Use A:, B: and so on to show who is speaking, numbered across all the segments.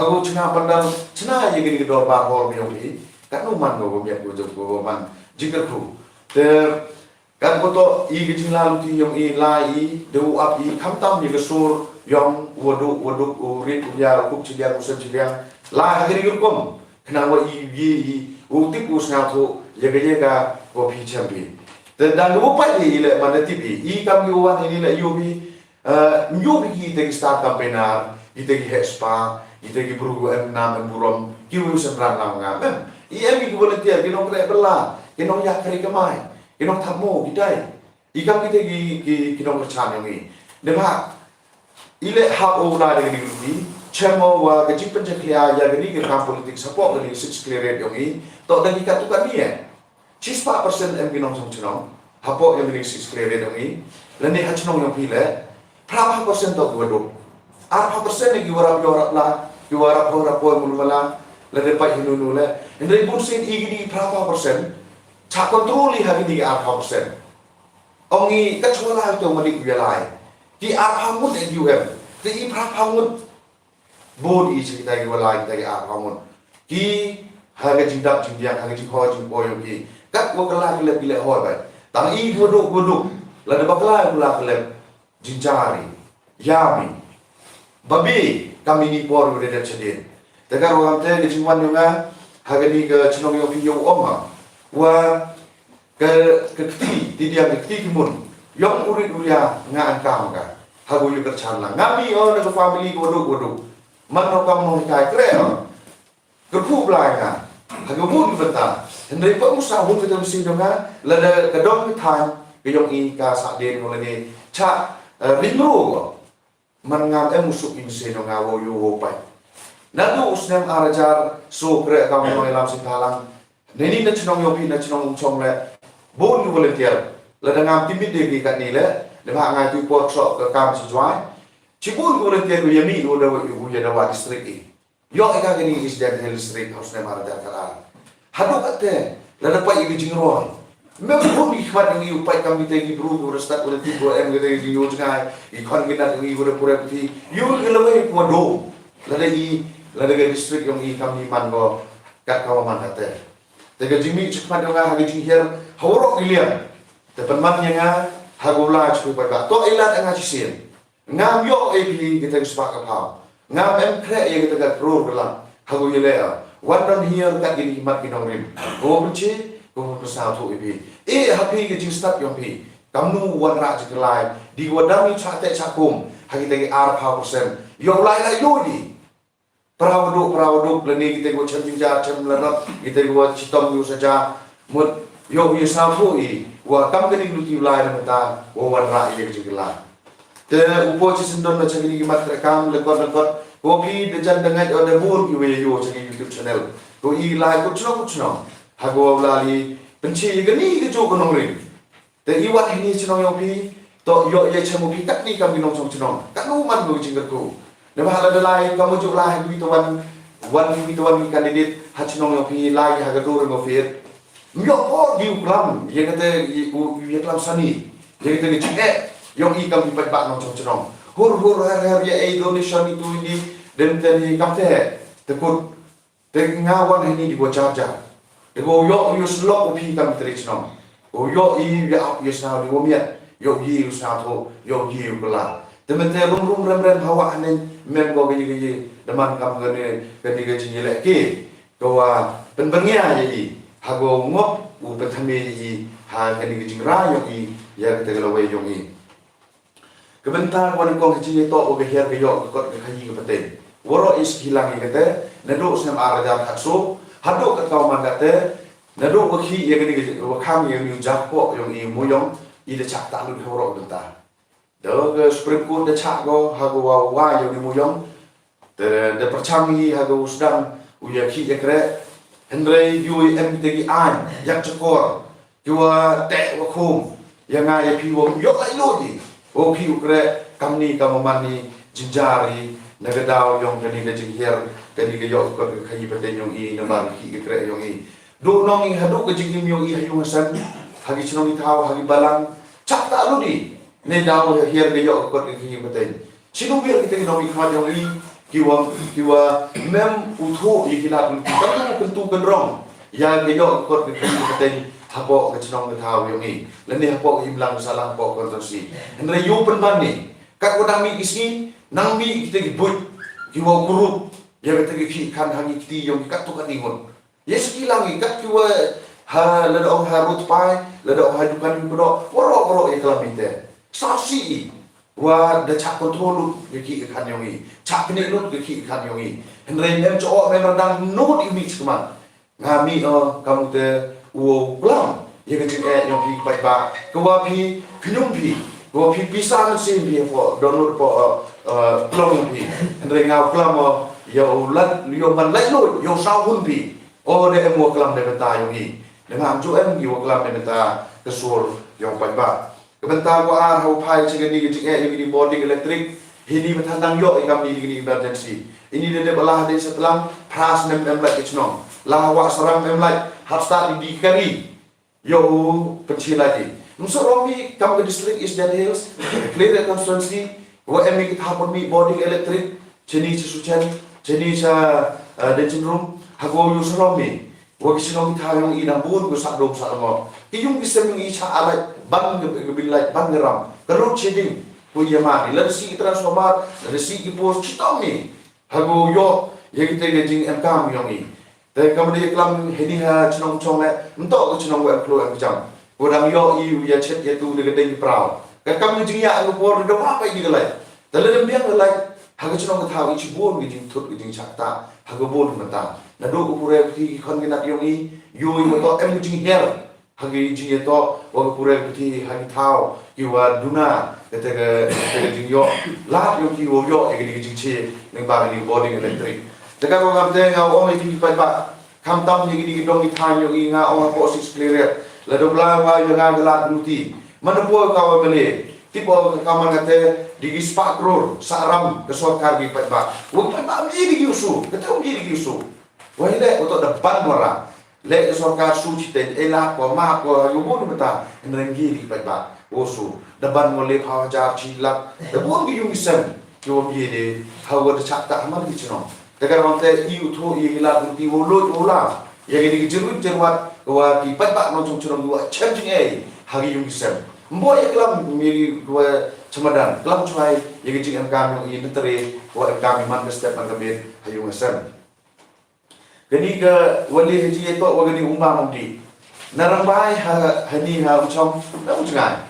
A: Aku cina pandang cina ye gini dor ba hol mi yogi kan uman go biak go man jingker ku ter kan koto i gijing lalu ti yong i lai de up i kam tam ye gesur yong wadu urit ya kup cilia kusen cilia la gini gurkom kena wa i ukti kusna tu ye ga go pi champi ter dan go pa i le man tibi i kam yo wan ni le yogi nyobi te start kampenar i te hespa itagi berugu enam burom kiu semran lang ngam emi volunteer kinong kre bela kinong ya kre kemai kinong thamo gidai ikam kitagi kinong kerchan yang deba ile hak ola dengan ini chemo wa gaji penjeklia ya gani ke kam politik support gani six clear yang ini tok dagi katukan dia 4% em kinong song chnong hapo yang gani six clear yang ini leni hachnong yang pile berapa persen tok godok apa persen lagi warap lah Juara pun mulai lada pai hindu le. Indri pun sen igi berapa persen? Cak kontroli hari ni berapa persen? Ongi kecuali itu menik bialai. Di berapa mut UM? Di berapa mut? Bod isi kita bialai kita berapa mut? Di harga jindak jindian harga jingkau jingkau yang di. Kat wakala kelep kelep hoi bay. Tang i boduk lada bakala kelep jinjari, yami, babi. Kami ni por udah dah cedin. Tegar orang teh di cuman juga harga ni ke cenong yang pinjau oma. Wah ke keti dia keti kimun. Yang urit uria ngan kam ka. Hago yu kerchan lang. Ngami orang ke family boduk. Mana kamu mau kai keren. Kerpu belai ka. Hago mun beta. Hendai pak musa hun kita mesti juga. Lada kedong time ke yang i ka sakden mulai ni. Cak rimro. Mengam musuk inse no ngawo yo pai nadu usnem arajar so kre kam no elam sitalang neni na chnong yo pi na chnong chong le bon yu volunteer la dangam timit de bi kat ni le de ba ngai tu pot so ka kam si jwai chi bon volunteer yo yami do da yu ya da wa district i yo ka gani is that hill district usnem arajar kala hadu katte la da pai gi jingro memang pun ikhwan yang upai kami tegi beru restat oleh tibo em gede di yojngai ikhwan kita yang ibu pura putih yul gelawai kuado lada ke distrik yang kami mango kat kawaman kate tega jimi cepat dengan hagi jihir hawrok ilian tepan man yang hagula cukup pada to ilat yang cisin ngam yo ebi kita sepak kapau ngam em kre yang kita kat pro belang hagu yelea wadon hier kat gini himat kinongrim go benci go pesau tu ibi happy ke jinstat yang pi kamu wan ra jikelai di wadami chate chakum hagi tegi arpa persen yo lai yo di perawduk leni kita go cemja cemlerap kita go citom yo saja mut yo sapu i wa kam keni luti lai na mata wo wan ra ye jikelai te upo cisendon na chagi ki mat rekam lekot kopi dejan dengan ada bur yo chagi YouTube channel go i lai ko chno hago lali benci gani ke jo konong rin te iwat ini cenong yo pi to yo ye chemu pi kat ni kami nong chong cenong kat no man go jingger ku ne ba hala dalai kamu jo lah bi to wan kandidat ha cenong yo pi lai ha ga do ngo fit yo o di uklam ye kate ye klam sani ye kate ni cike yo i kami pat ba nong chong cenong hur her ye e donation itu ini den teni kamte te kut te ngawan ini di bo charger Ego yo slok upi kam trichnong. O yo I ya yesna di womiat. Yo yi usna to yo yi ukla. Temente rum rem hawa hanen mem go gini deman kam gane nyelek ki. Kawa penbengia yi hago ngop u petame yi ha gani ra yo I ya kete lawe yo I. Kebentar wan ko gini to o geher ke yo kot ke hayi ke peten. Woro is hilang kete nado usnam arajar hakso hado kat kau mandate nado wakhi ye gani wakam ye yu jakpo yung I muyong I de chak ta lu horo benta do ke supreme court de chak go hago wa yung muyong de perchangi hago sedang uya khi ye kre hendre yu em te gi an yak chakor jua te wa khum yang ai pi wo yo lai lo di o pi ukre kamni kamamani jinjari nagadao yung gani ke jingher kadi ke yo ko khayi pate yung I namar ki ke kre yung I do nong I hadu ke jingim yung I yung san hagi chnong I thau hagi balang chak ta lu di ne daw her ke yo ko ke khayi pate sino wir kita nong I khwa yung I kiwa mem utho ikilat tentu kendrong ya geyo kot keteng hapo kecnong ketau yang ni leni hapo imlang salah hapo kontorsi endre yu penbani kat kodang mi isi nang mi kita gibut kiwa guru ya kita ki kan hangi kiti yang kat tu kan ingon yes kilang kat kiwa ha lada ong harut pai lada ong hadukan ko woro ya kelamite sasi wa da chak kontrol ki kan yang ni chak ni lut ki kan yang ni endre nem cho mem radang not imi cuma ngami kamu te uo blam ya kan yang pi pai ba ko pi knyum pi ko pi pisang sin pi po donor po plong pi endre ngau klam ya ulat yo man lai lo yo sau hun pi o de mo klam de beta yang ni dengan ju em yo klam de beta kesur yang pai ba kebentar ko ar hau pai cigani yang di boarding elektrik ini betandang yo ikam di emergency ini de belah de setelah pas nem like itno lah wa seram em like har start di kari yo kecil lagi Nusuk romi kam ke distrik East Jan Hills clear constituency wa em kita hapon mi boarding electric jeni sucan jeni sa denjin room hago yu romi wa kisino kita yang ina bun ko sak dom sak mo iyung kisem ng isa alay bang gebilay bang geram kerut cheding ko yamani lersi transformat lersi ipos chitomi hago yo yegite gejing MK yong i te kamdi klam hedi ha chnong chong le mto ko chnong wa klo am jam kodang yo i ya chet ya tu de gedeng prao ka kam jing ya ko por de wa pa i gelai tele dem biang gelai hago chnong ka thawi chi bon gejing thut gejing chakta hago bon mata na do ko pure ki khon gena yong i yo i mo to em jing her hagi jing to wa pure ki hagi thao ki wa duna te jing yo la yo ki wo yo e gejing che ning ba ni boarding electric Dekat orang kata ngau orang itu pai ba kam tam ni gini dong itan yo inga orang po six clear la do bla wa yo nga gelat nuti mana po ka bele tipo kaman kata digi spak ror saram ke sokar gi pai ba wo pai ba mi di usu kata mi di usu wa ile untuk depan mora le sokar su citen ela ko ma ko yo bo beta nrengi di pai ba usu depan mo le phaw jar chilak de bo gi yung sem yo bi de hawa de chakta amal gi chino Dekat orang te iu tu ilah kunti wolo wala yang ini jerut jerwat wa di pat pak nong chung dua changing hari yung sem mbo ya kelam miri dua cemadan kelam cuai yang jing kami yang ini tere wa kami man ke step kami hayung sem gani ke wali haji itu wa gani umba mudi narang bai hani ha uchong na uchngai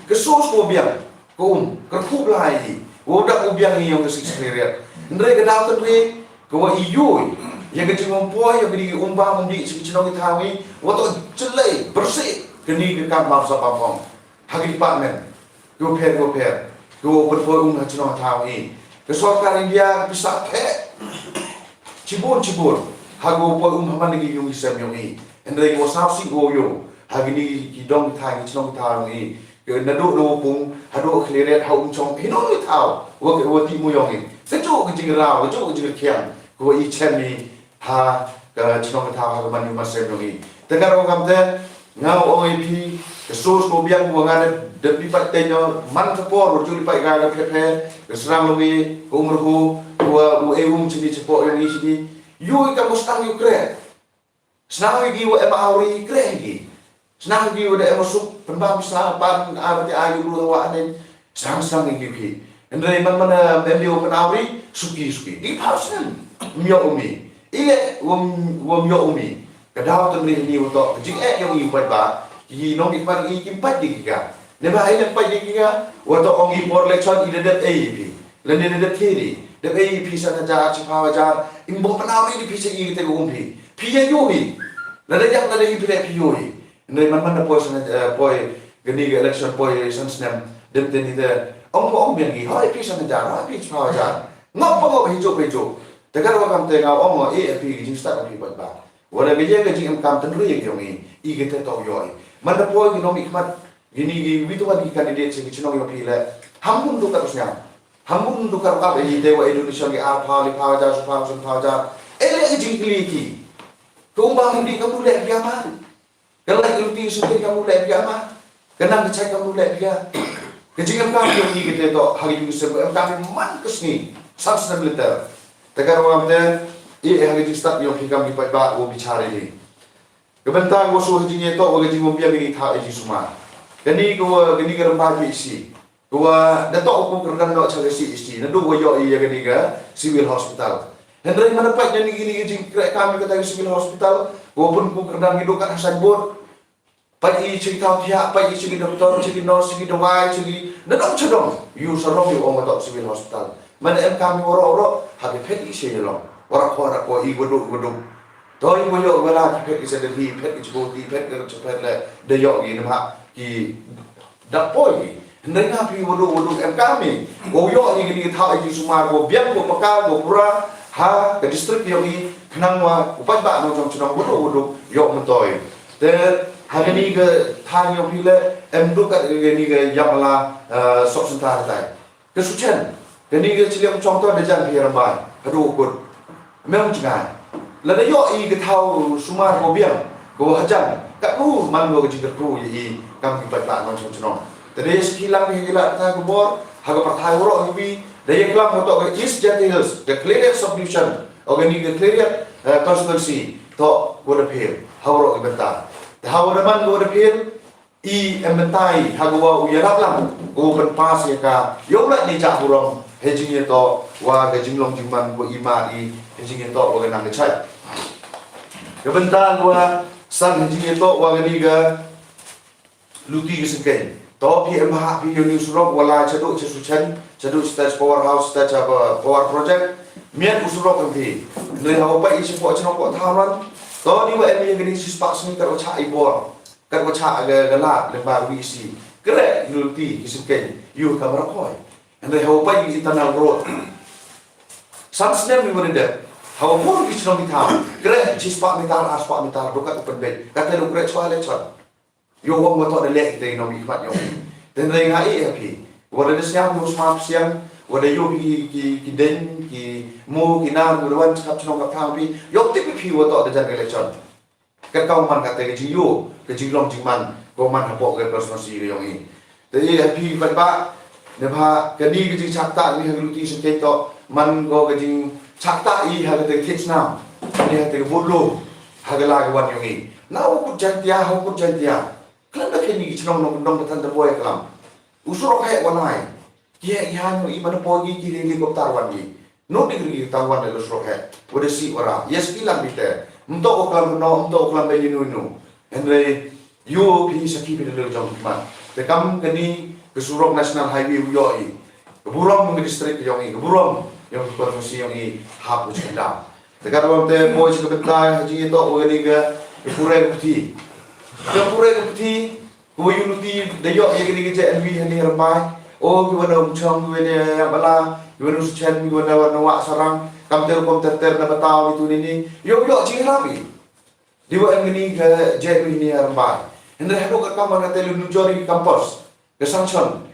A: ke sos ko biang ko ke khu lai wo dak ubiang ni yang ke experience ndre ke dau tendre ko iyu yang kecil mempuai yang beri umba mudi sekitar kita hawi waktu jelai bersih kini ke kamar sapapong hagi department go pair go berforum hacino hawi kesukaan India bisa ke cibur hago haman lagi yung isem yung endre ko sapsi goyo hagi ni kidong thai chino hawi ke nado do pung hado clear hau chong hino tau wo ti mu yong sejo ke jingrao jo ke kiang ko i chemi ha ka chino ka tha ka manu ma se no gi te ka ro kam te ngau OAP ke sos ko biang ko ngane de pi pat te no man ta por ro ju pa ga ga phe phe ke sram lo gi ko umur ko wa u e chini chepo yo ni sidi yo ka mustang yo kre snang gi wo ema auri kre gi snang gi wo de ema sup penbam sa pan arti ayu lu wa ane sang gi pi endre man mbio penauri suki di pausen mio umi ile wom mio umi kadau temri ni untuk jing yang i pai ba ki nong i par i kim pat di ga ne ba ile pai di ga wato ong i por lechon i dedet AEP le ne dedet thiri de AEP sa na ja chi pa ja imbo penauri di pise i te umpi pie yo hi la de jak la de i pile pie yo hi ne man na po sa poi gani election poi sansnem dem ni de ong biang gi hai pise na ja hai pise pa ja ngop ngop hijo Dekat orang kata ngau AFP gini start lagi buat bah. Walau kerja kerja yang kam tenri yang kami, kita tahu yoi. Mana pun kita mikmat gini itu kan kandidat segi cino yang pilih. Hampun tu terusnya, hampun tu kalau apa ini dewa Indonesia ni apa lipa aja, supaya aja. Ele kerja keliki. Keumpama di kamu lihat dia mah. Kalau kerja sudah kamu lihat dia mah. Kenapa cek kamu lihat dia? Kerja yang kami yang kita tahu hari ini sebab kami man kesini. Substance militer Tekan orang te hari start yang hikam di pai ba wo bicara ini. Kebentang wo so haji to wo gaji mo biang ini tha haji suma. Kani ko gani ka rambah isi. Ko dato ko kerdan no cha isi. Nadu wo yo iya gani ka civil hospital. Hendrai mana pak jadi gini kami kata civil hospital. Ko pun ko kerdan hidup kat Hasan Bor. Pai cerita pihak pai segi doktor segi nurse segi dawai segi nadong cedong you sarong you orang tok civil hospital mana kami orang habis pet isi jelong orang ko i bodok toi mo yo wala pet isi devi pet isi boti pet ke cepet le de yo gi nama ki dapoi ndai ngapi bodok kami go yo ni gini thau i sumar go biang go paka go pura ha ke distrik yo ni kenangwa upat ba no jong cedong bodok yo mentoi te hari ni ke thang yang pile duk kat ni ke yang la sok sentar tai kesucian ni ke ciliam contoh de jang hiram bai adu ukut memang jangan la de yo i ke thau sumar go biang go hajang kat ku man go jiger ku i kam ki pat non chong tadi sekilang ni gila ta go bor ha go pathai ro hi de ye klang to go east gentils the clear subdivision organi ke clear constituency to go de pil ha ro i bentar Hawaman go dapil mentai hagwa uyarap lang go ban pas ya ka yo la ni ja burong hejing to wa ga jinglong jingman go ima I hejing to go nang chai ga bentang wa san hejing to wa ga ni ga luti ga sengken to PM ha pi yo ni surok wala chadu chadu stage power house stage power project mian usurok kan ni hawa pa isi po chno ko thawan to ni wa em yang ni sispak sini kat wacha ibor kat wacha ga lap lembar WC kre nulti kisken you kamera koi and they hope you internal road sansnya mi wonde how more ki chno mi tha kre sispak mi tar aspak mi tar dokat open bed kata lu kre chwale chon yo wong mo to de lek te no mi khat yo den re ngai happy wala de siang mo smap siang wala yo ki den ki mo ki na ruan chap chno ka thang pi yo ti pi wo to de jan election ka kau man ka te ji yo ke ji long ji man ko man ha po ke personal si yo ni te ye pi ba ba ne ba ke ni ki chak ta ni ha lu ti se ke to man go ke ji chak ta I ha te kits na ni ha te bo lo ha ga la ga wan yo ni na wo ku jan tia ha ku jan tia klan da ke ni ki chno no dong tan da boy klam usuro ka wanai Kia yang I mana pogi kiri ni kau tarwan ni, no degree tarwan dalam surah. Wada si orang, yes kilang kita. Untuk oklam no, untuk oklam bayi nu. Henry, you pilih sakit pada dalam jam lima. Tekam kini kesurok national highway uyoi. Keburang mungkin distrik yang ini, keburang yang berkonfirmasi yang ini hapus kita. Tekam orang te boy sebentar haji itu orang ni ke kepurai putih. Kepurai putih, kau yunuti dayok yang ini ke JNB hani ramai. Oh, gimana umcong gimana bala gimana sucian gimana warna wak sarang kamter komter na bataw itu ini yo cing rapi diwa ini ke JNB ini ramai hendak hado kat kamar na telu nujori kampus ke sanction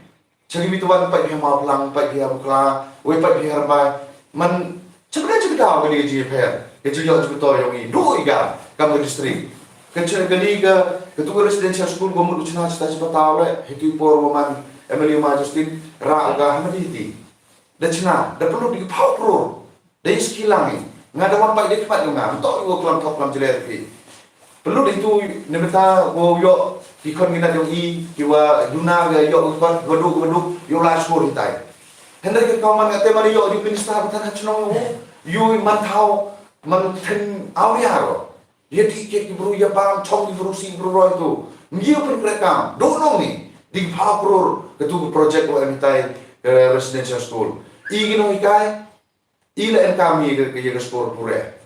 A: cagi bituan pai mau pulang pai dia mukla we pai dia ramai man sebenarnya kita ke di JPR ke yo betul yang ini do iga kamar distrik kencang gani ke ketua residential school gomul ucina cita-cita bataw le hitu por woman Emily Justin raga hamadi dan cina dan perlu dipau pro dari sekilang ngada mampai dia cepat ngam tok yo kelam tok kelam jeler pi perlu itu nebeta go yo ikon ngina yo I kiwa duna ga yo kon goduk yo la skor hitai hendak ke kawan ngate mari yo di pinista betan chno yo man thau man ten awya ro ye ti ke bru ya bam chong bru si bru ro itu ngio per krekam do no ni di Pakrur ketua projek wanita residential school. Ingin ikai, ila kami ke school pure.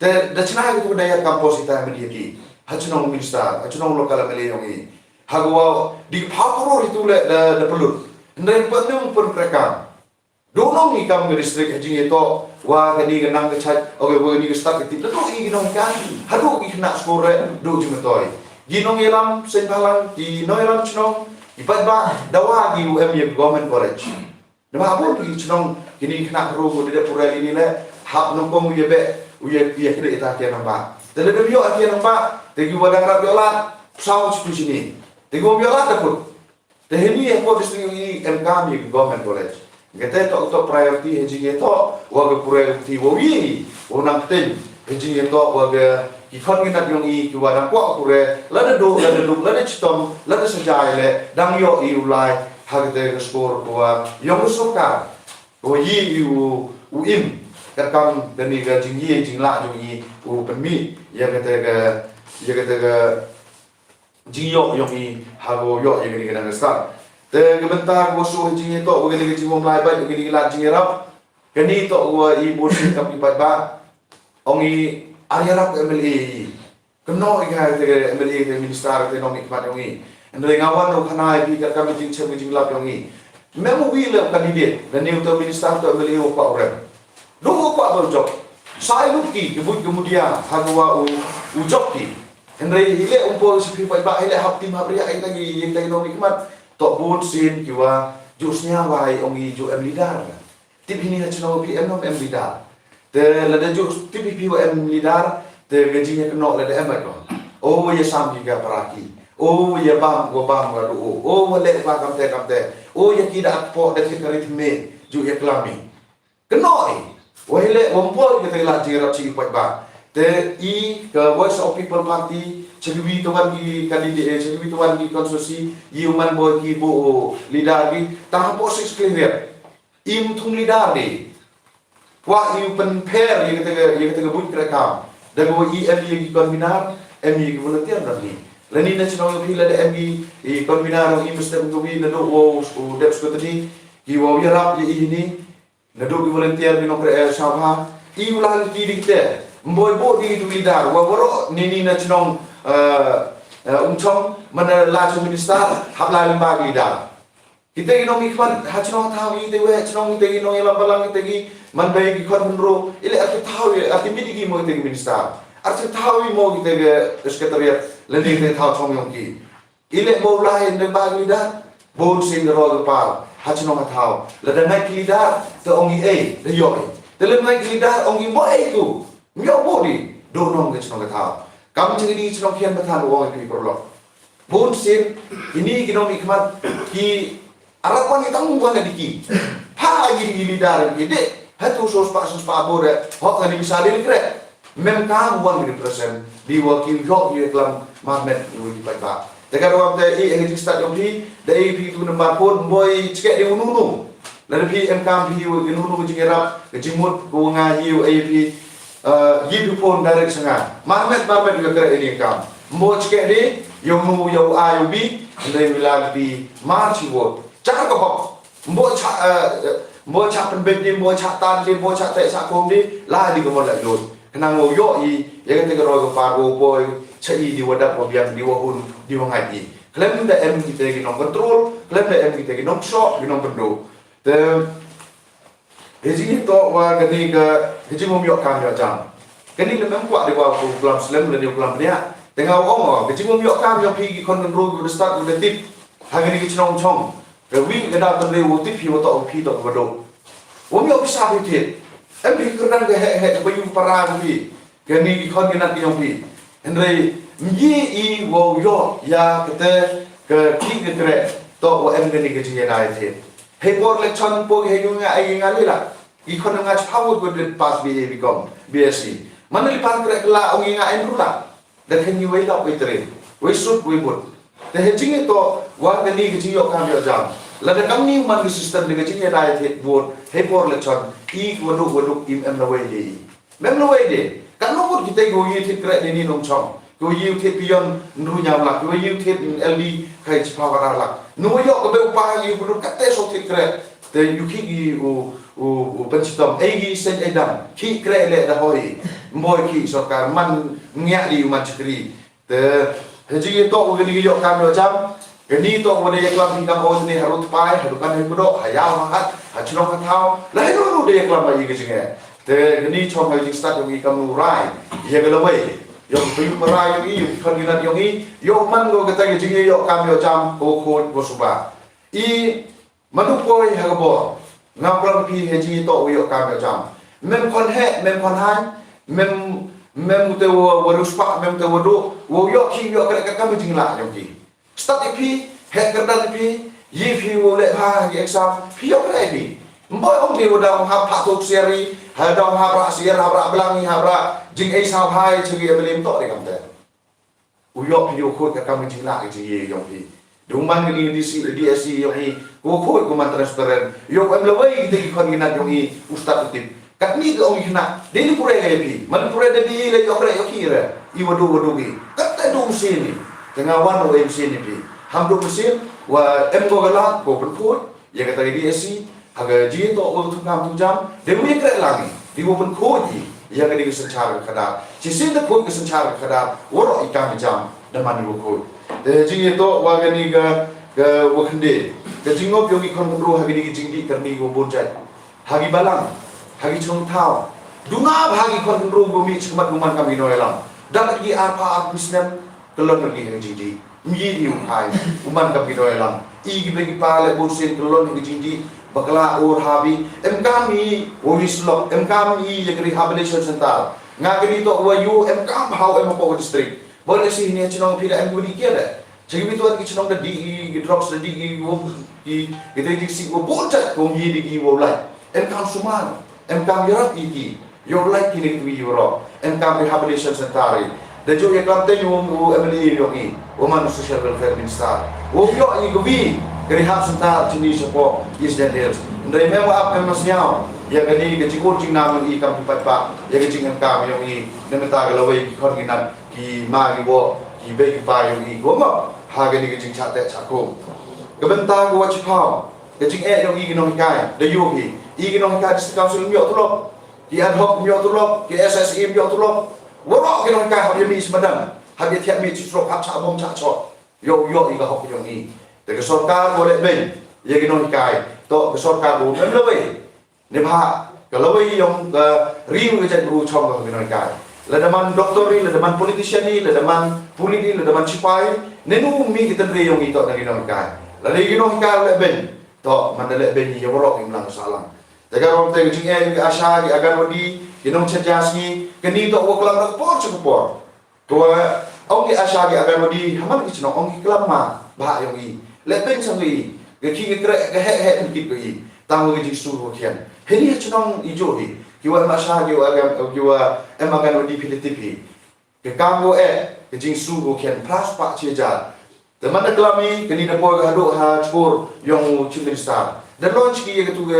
A: Te dacina itu daya kampus kita menjadi. Hacunong minister, hacunong lokal meleyongi. Hagwa di Pakrur itu le pelut. Ndai penuh pun mereka. Donong ni kami distrik haji itu wa kani kenang kecai. Oke, wa ni start ketip. Lalu ingin ikai, hadu ikna school do jumetoi. Ginong ilam sengkalang, ginong ilam cunong. Ipat ba dawa di UMY Government College. Nama apa tu cunong kini kena keruh di pura ini le hak nongkong uye kira kita kian nampak. Dan lebih yo kian nampak. Tegi wadang rap yola saus di sini. Tegi yola takut. Tehini apa distrik ini MKM Government College. Kita to priority hejing to waga priority wowi onang ten hejing to waga ikon kita yung I kiwana kwa kure lada citom lada sejai le dang yo I ulai hagde skor kwa yung suka wo yi u im kakam dani ga jing yi jing la yung I u penmi ya kata ga jing yo yung I hago yo yang ni ga start te gebentar bosu hejing to waga ni jing mulai ba yung ni la jing rap kani to wa I bosu kam ipat ba ongi Ariarap MLA keno ikai te MLA te minister te nomi kmat yongi ndre ngawan no khana bi ka kami jing chem jing lap yongi memo wi le candidate dan new to minister to MLA ko orang do ko apa job sai luki kemudian hagwa u job ki ndre ile umpo sipi pa ba ile hap tim habria ai lagi yang dai nomi kmat to bun sin kiwa jusnya wai ongi ju MLA dar tip ini na chno PM no MLA dar te lada juk TPP wa lidar te gajinya kena lada emat ko oh ya sam juga paraki oh ya bam wa do oh le ba kamte oh ya kida po da kitarit me ju ya klami kena wa le wompo kita la jira chi ba te I ke Voice of People Party cebi tuan di kandidat cebi tuan di konstitusi human boy ki bo lidar di ta po six clear im thung lidar di Wah, you pen pair yang kita buat kerekam. Dan bawa EMI yang konbinar, MI volunteer nanti. Lain ini cina orang pilih ada MI konbinar yang mesti untuk ini nado wow dep sekutani. Kiwau ya rap je ini nado volunteer di nomor syabha. Iulah kiri kita. Boy di itu lidar. Wah baru nini na cina mana lacu minister habla lembaga lidar. Kita ginong ikman hacnong tahu kita we hacnong kita ginong ilang balang kita gi man bayi ikman menro ile ati tahu ya ati midi mo kita minister ati tahu mo kita ge sekretariat lendi kita tahu chong yong ki ile mo lain de bag lida bon sing ro de par hacnong tahu lada naik lida te ongi de yo te le naik lida ongi mo tu myo bo di do nong ke chong tahu kam ching di chong kian bathan wong ki perlo bon sing ini ginong ikman ki Arapan kita mungkin ada diki, lagi lidar gede, hatu sospak bore, hok kan bisa dilihat, memang bukan represent di wakil jok di dalam magnet di pagi. Jika orang teh ini start yang di, dari pi tu nomor pun boy cek di unu, lalu pi MKM pi unu kejirap, kejimut kungahi AP, yipu pun dari sengat, magnet juga kira ini kam, boy cek di, yang nu yang A yang B, dari wilayah di March vote. Jangan kau mbok cak penbet ni, mbok cak tan ni, mbok cak tak cak kom ni, lah di kemana lagi lot. Kenang ngoyo I, yang kita keroi ke paru boy, cai di wadah mobian di wahun di wangaji. Klaim dah M kita lagi nom kontrol, klaim dah M kita lagi nom shock, lagi nom bendo. Then, hiji itu wah kini ke hiji momiok kami macam. Kini memang kuat di bawah kelam Islam dan di kelam dia. Tengah orang, hiji momiok kami yang pergi kontrol udah start udah tip, hari ni kita cong. Kami kena terdiri waktu pi waktu pi tak berdoa. Kami apa sahaja itu? Kami kerana ke bayu para kami. Kami ikon kena tiang pi. Henry, mie wow yo ya kita ke kiri kere. To wa kini kerja yang ada. Hei bor lekcon pog hei yunga ayi ngali lah. Ikon ngaj pawut berdiri pas BA bikom BSc. Mana lipat kere kela ongi ngain rula. Dan hengi wei tak wei terin. Wei sud wei bud. Dan hejing itu wa kini kerja yok kami jam. Lada kami man sistem dengan jenis lain buat hepor lecon I waduk im lawai deh, lawai deh. Kan nomor kita goyi tit kerek ini nongcong, goyi tit pion nurunya lah, goyi tit LD kai cepawar lah. Nuyo kebe upah lagi buat kate so tit kerek, te yuki pencipta, egi sen edam, ki kerek le dah hoi, boy ki sokar man ngiak di umat cekri. Te jadi itu begini yok kami macam. Kini tu orang yang kelam hingga orang ni harus pai, harus kan yang bodoh, hayal mahat, hacurong katau, lah itu orang dia kelam lagi kecingnya. Kini cuma lagi start yang kamu rai, ia gelawai, yang tujuh perai yang ini, kan kita yang ini, yang man go kita kecingnya, yang kami macam kokot bersuba. Manu koi hagabo, ngaplang pi haji itu yang kami macam. Mem konhe, mem konhan, mem utewa waruspak, mem utewa do, woyok ki yok kami jinglah yang ini. Start ipi, hek kerdan ipi, yipi woleh ha exam, piok lagi. Mbak ông dia udah hap tuk seri, hadang habra sier, habra belangi, habra jing ei sao hai cegi belim tok di kamte. Uyok video khôi ka kami jing la jing ye yong hi. Duman ni di si yong hi, ko khôi ko man transparent. Yong em lawai kita ki kon ginat yong hi ustad utip. Kat ni ke ong hina, deni pure ga bi. Man pure de bi le yok re yok hi re. I wadu bi. Kat ta du sin ni. Tengah wan o em sin ni bi. Ham du sin wa em go galat ko pen khôi. Ya kata di si haga ji to o tu ngam tu jam de mi kre langi di wo pen khôi ji. Ya ga di sencara kada. Ci sin de khôi ke sencara kada. Woro ikam jam de man wo khôi. De ji to wa ga ni ga wo khande. De jingop yogi kon ru haga ni jing di karni wo bonjai. Hagi balang hagi chong thao dunga bagi kon ru bumi chmat guman kami noelam dapat gi apa misnem kelon lagi yang jidi mi di umai uman kami noelam i gi bagi pale bursin kelon gi jidi bakla or habi em kami oislok em kami yang rehabilitation center ngagri to wayu em kam hau em po district boleh sih ni chinong pila em gudi kira jadi itu kan chinong da di drugs da di wo di itu si wo bolcat ko mi di wo lai em kam suman em kam yarat iki your like kini tu euro em kam rehabilitation center dan jo yang kam tenyu emeli yogi woman social welfare minister wo yo i gobi rehab center jenis apa is dan hills ndai memo ap em masnyao ya gani ke cikor jing nam i kam pipat pa ya ke jing em kam yogi nemeta galawai ki khon ginan ki ma ki wo ki be ki pa yogi go ma ha gani ke jing chate chako kebenta go chipao ke jing e yogi ki nong kai de yogi i nong ka district council mi otulop ki ad hoc mi otulop ki SSE mi otulop woro ki nong ka ha mi semadam ha bi thiat mi chisro kap cha bom cha chot yo i ka hok yo ni de ke sarkar boleh ben ye ki nong kai to ke sarkar bo nem lewai ne bha ke lewai yong ring ke jet ru chom ka ki nong kai la daman doktor ni la daman politician ni la daman puli ni la daman sipai nenu mi ki tendre yong i to na ki nong kai la de ki nong kai le ben to mandale ben ni woro ki lang salang Jaga orang tengok jingga yang asal di agar wadi, inong cerjasni, kini tu awak kelam nak por cukup. Tua orang di asal di agar wadi, hamal kita nak orang kelam mah bah yang ini. Lepeng sangui, kaki kerek kehek mungkin kaki, tahu kerja suruh kian. Hari cenong hijau ni, kiwa asal kiwa agar wadi pilih tipi. Kekamu kerja suruh kian, pras pak cijal. Teman kelam ni, kini dapur haduk hajur yang cipin star. Dan launch ki ke tu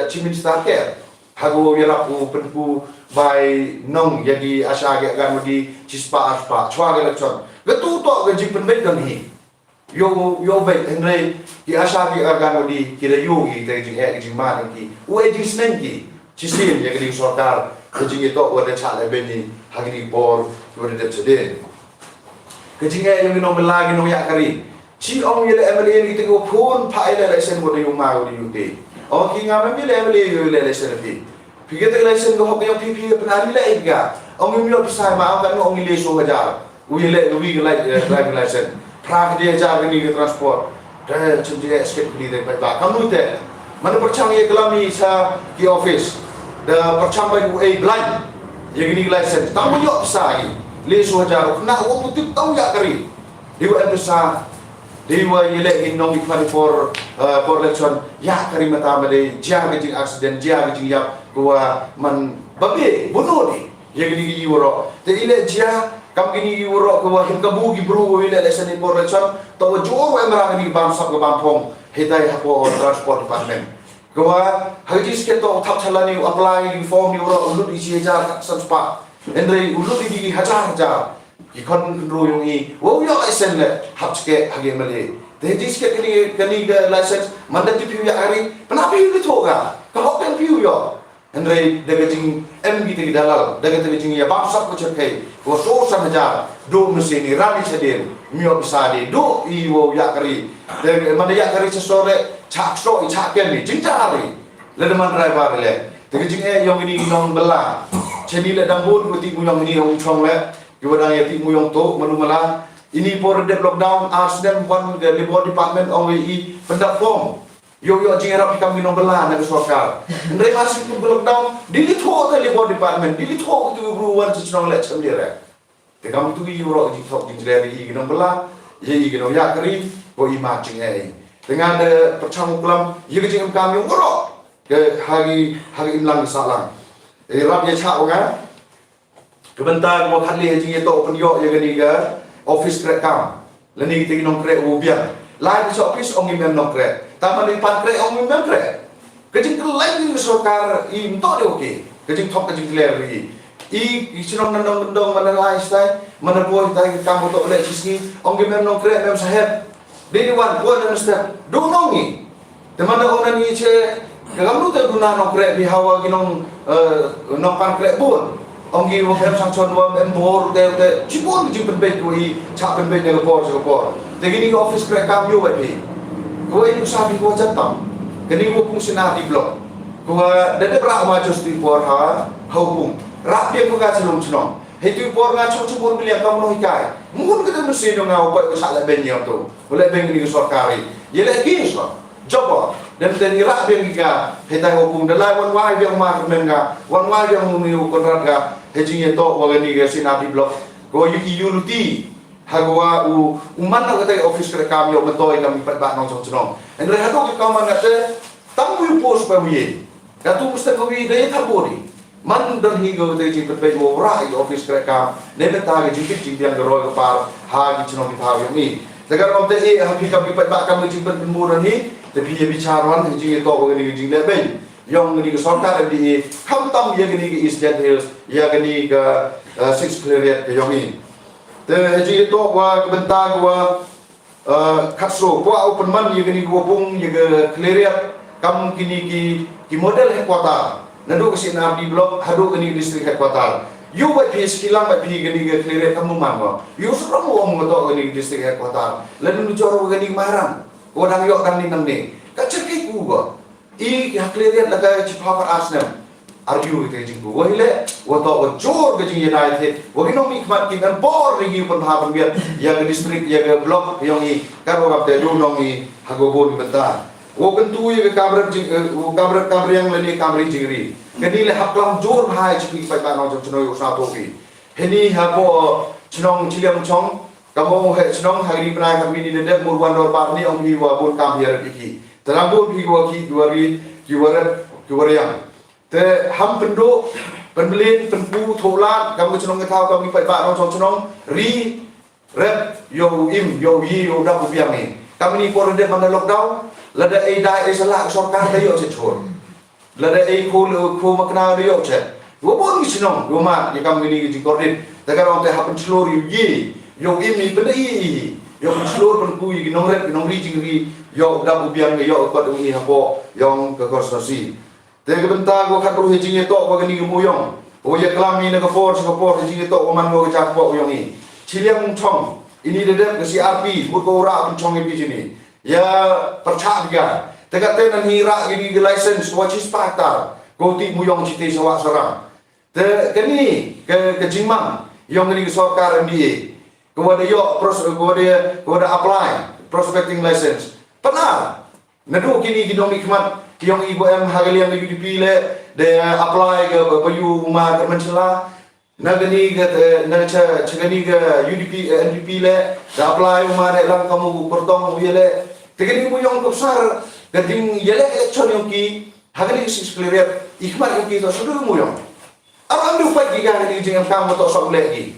A: chimin star care hago yala pu penpu by nong jadi asha ge gan di chispa aspa chwa ge lechon ge tu to ge jing pen bet dang hi yo bet henry ki asha ge gan di ki re yo gi te jing e jing ma ki u e jing snen ki chisin ye ge di sarkar ge jing to wa de cha le ben ni ha gi bor yo de chede ge jing e yo no melagi no ya kari Ci ông như là Emily thì tôi phun phải là lại xem một điều mà của điều gì, ông khi ngắm em như là Emily rồi lại xem gì, thì cái tôi lại xem có học cái ông PP bên anh lại cả, ông như là sai mà ông vẫn ông như số हजार, uy lại xem, pra cái dia jar cái transport, dah cuma dia escape ni deh baik, kamu itu, mana percang ye kelami sa di office, dah percang baik uai blind, yang ini license, kamu juga sai, le số हजार, nak orang putih tahu ya kari, dia buat besar. Dewa yele inong ikmani for election ya kari mata made jia gejing accident jia gejing yap gua man babe bunuh ni ya gini woro te ile jia kam gini woro gua hin kabu gi bro ile election for election to jor wa emra ni bam sak bam pong hetai hapo transport department gua hajis ke to thap thalani apply form ni woro ulut isi jar sanpa endre ulut di hajar ki kon ru yung i wo yo license le hap ke hage male de dis ke kini license manda ti piu ya ari kenapa piu itu ga ka hok kan piu yo andre de gajing mb ti dalal de gajing ya bab sab ko chekai wo so san hajar do mesini rali sedin mio bisa de do i wo ya kari de manda ya kari sesore chak so i chak ken ni jingtari le de man driver le de gajing yong ini nong bela cheni le dambun ko ti yong ini hong chong le Kepada yang timu yang tu menumala ini for the lockdown asden one the labor department OWI pendak form yo jingerap kami minum belah nak sosial ndai masih tu lockdown dili tho the labor department dili tho tu ruwan cicong le cham dire te kam tu euro ji thok ji dire i minum belah ye i minum ya kari ko i ma jing ai dengan de perchang kelam ye jing kami ngoro ke hari imlang salang rap ya cha onga kebentar mo khali haji to open yo ya gani ga office krek kam lani ti nong krek ubian lai di office ong imem nong krek taman di pan krek ong imem krek kejing kelai ni sokar im to de oke kejing top kejing clear ri i sinong nandong mana lai stai mana boy tai kam to le sisi ong imem nong krek mem saheb dini wan ko na step do nongi teman ong nani che kamu tu guna nong krek di hawa ginong nong pan krek pun ông ghi một em sang chọn một em bor te chỉ muốn chỉ bên bên tôi chạm bên bên này bor cho bor thế cái này office krek kam yo vậy thì cô ấy sao đi cô chân tầm cái này cô cũng xin đi blog cô đến đây ra mà cho đi bor ha hậu bung ra dia cô gak selum selum itu bor gak cuma cuma beli kamu nói cái muốn cái đó xin dong ngau vậy sao lại bên nhau tu boleh bên ini sorkari jadi lagi so coba dan ira biang giga hetai hukum dalai wan wai biang ma menga wan wai biang mumi kontrat ga hejing to wagani ga sinabi blok go yuti hagwa uman na kata office kre kam yo metoy kami pat ba nong chong and re hado ke kam na te tamu post pa wi ka tu musta ko wi de thabori man dan hi go te ji pe wo ra office kre kam ne be ta ga ji ki biang ga ro ga par ha gi chong ki thaw yo mi dagar om te e habi kami pat ba kam ji pen muran hi tapi dia bicara ni jing itu orang ni jing lebih yang ni ke sorkar di kamtam yang ni ke East Jet Hills yang ni ke Six Clarion ke yang ni te jing itu gua kebentar gua katso gua open man yang ni gua pung yang ke Clarion kam kini ki model headquarter nado ke sini di blok hado ke ni distrik headquarter you buat pi sekilang buat pi gini ke Clarion kamu mangga you suruh mau ngotot ke ni distrik headquarter lalu nu joro ke ni marang orang yok dan nang ni kacir ki ku go I hak Clarion laga chipa par asnam argue ke jing ku wahile wa to jor ke jing United wa ki no mi kmat ki kan bor ri pun ha pun biar yang distrik yang blok yang I karo gap de do nong I hago bon benta wo kentu ye kamera jing kamera yang leni kamera jingri keni le haklam jor hai chipi pai ba no chno yo sa to ki heni ha bo chnong chiliam chong kamu senang hari pernah kami di dalam murwan dorpat ni om hiwa pun kami hari ini. Terang pun hiwa kiwaran. Te ham penduk penbelin penpu tholat kamu senang ketahu kami pai bak nong senang ri rep yo im yo yi yo dah biang ni. Kami ni pun ada mana lockdown. Lada ida salah sorkar dah yo cecur. Lada ko makna dah yo cek. Wo pun senang wo mat ni kami ni jikordin. Tegar orang te happen seluruh yi. Yo ini benda ini, yo seluruh penpui ginong red ginong rijing yo dah ubiang yo kot ini hapo yang ke konstruksi. Tapi kebentar gua kat perlu hijing itu gua gini gemuyong. Oh ya kelami nak for hijing itu oman gua kecak po yang ini. Ciliang chong ini dedek ke CRP berkora pun chong ini sini. Ya percak dia. Tegat tenan hira gini license wajib pakar. Gua ti muyong citi sawak serang. Te kini ke jimang yang gini sorkar MDA. Kepada yo kepada apply prospecting license. Pernah. Nadu kini ginong nikmat yang ibu em hagal yang UDP le de apply ke payu uma kemencela. Nagani ke cegani ke UDP NDP le da apply uma le lang kamu pertong yele. Tegani mu yang besar gading yele election yang ki hagal six clear ikmat yang ki to sudah mu yang. Apa andu pagi kan ni jeng kamu to sok lagi.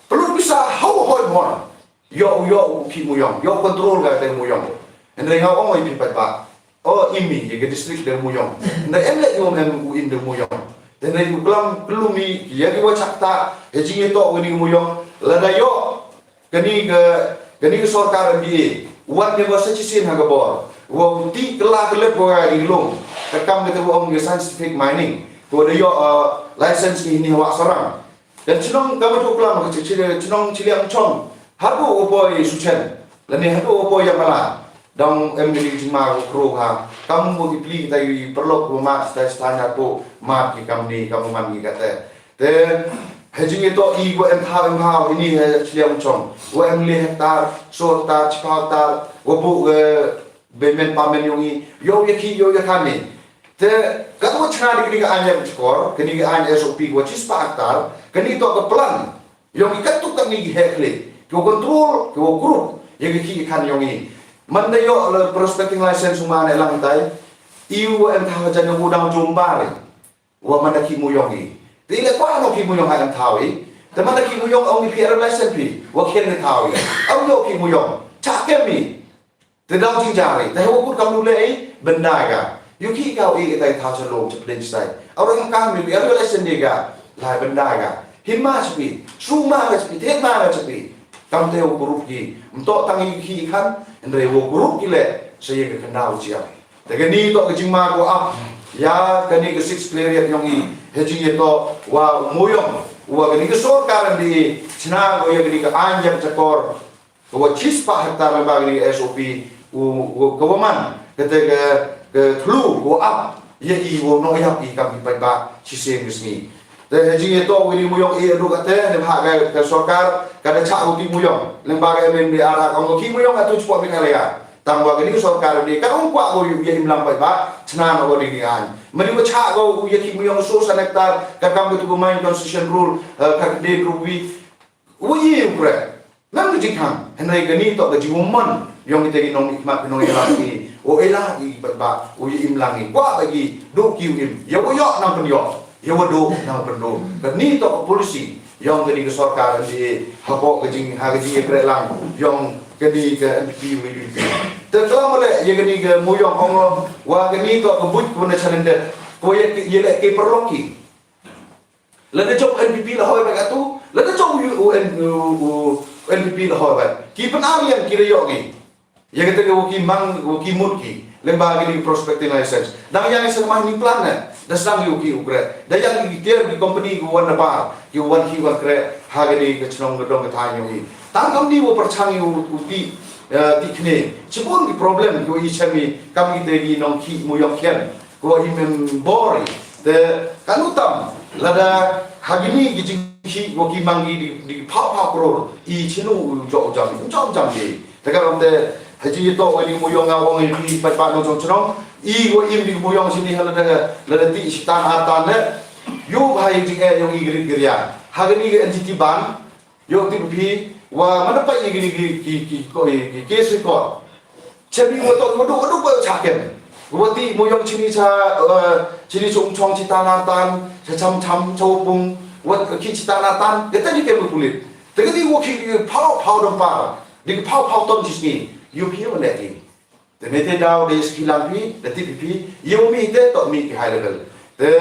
A: Perlu bisa hau mon. Yo ki muyong, yo control ga de muyong. Endre ngau oi pi pat ba. Oh imi ye distrik de muyong. Na emle yo men u in de muyong. Endre ku kelam perlu mi ye ki wa chakta e jingi to ni muyong. Lada yo kani ke sorkar MDA. Wat ne wa sachisin ha ga bor. Wo ti kela kelep wa ilung. Tekam ke wo scientific mining. Ko de yo license ni wa sarang. Dan cenong kamu tu kelam cenong ciliang chong hadu opoi suchen lani hadu opoi yang malah dong MDD jima kru ha kamu mau dipilih dari perlu rumah standar tu mat ki kamu mandi kata te hejing itu I go empower ini ciliang chong go emli hektar sota chipautar go bu bemen pamen yongi yo yakani te kata cina di anya skor kini anya SOP go cispa aktar kini to ke plan yang ikat tu kami hekle ko control ko group yang ki kan yongi manda yo prospecting license uma ne lang tai iu em thao jangan udang jumpa le wa mana ki muyongi tile kwa no ki muyong ha em thao i te mana ki muyong au ni pier lesson pi wa khen ni thao i au yo ki muyong cha ke mi te dau jing jari te ho kut kam lu le ai benda ga yu ki kau i tai thao cha lo cha plin sai au rang ka mi pier lesson ni ga lai benda ga himma chi su ma ga chi te ma ga chi kam te o group ki mto tangi ki khan andre wo group ki le saya ke kenal dia tapi ni to ke jingma ko up ya kani ke 6 player yang i heji to wa moyong wa kani ke sorkaran di china ko ya kani ke anjam cakor ko chispa hatta ba kani SOP u government kete ke thlu ko up ye i wo no ya i kam ba chise ngisni te heji to wini moyong i ru kate ne bha ke sorkar kada cha uti moyong lembaga MND ara ko ki moyong atu chpo pingalaya tangwa gani sorkar ni kan ong kwa go yu ye himlam bai ba chna no ni an mani ko cha go ye ki muyong so sanektar ka kam tu main constitution rule ka de rubi wi ukre nam ji kan henai gani to ga ji womman yong te gi nong ikma nong ila ki o ela gi ba o ye imlang ni kwa bagi do ki im ye wo yo nam pen yo ye wo do nam pen do gani to polisi yong gani ke sorkar di hapok ga jing ha ga ji kre lang yong gani ke NPP wi Terutama le ye gani ke muyong ong wa gani to kebut ko na chalende ko ye le ke perloki le de job NPP la hoy ba tu le de job NPP la hoy ba ki penarian ki yo ki ye kete ke ki mang ki mut ki lembaga ni prospecting license dang yang semah ni plan da sang yu ki ukre da yang ki tier ki company ko wan ba ki wan ki wa kre ha gani ke chnong dong ke thanyo hi tang kam ni wo perchang yu uti tikne cipun di problem ko ichami kami tegi nong ki muyong ken ko himen bori te kanutam lada hagini ki ko ki mangi di pa kro I chinu jo jam di te kam de haji to ni muyong awong ki pa no chong I wo im di muyong sini lada ti sitan atan le yo bhai ji e yong I gria hagini ke entity ban yo ti pi wa mana pa ye gini ki case record chebi wo to wo ba chaken wo ti mo yong chini chung chong chi tan cha cham chopung wo ki chi tan de ta ni ke mu tulit te ki wo ki pau dong pa di pau ton chi ni yu pi wo le ni te ne te dau de skilang pi de ti pi yu mi te to mi ki high level te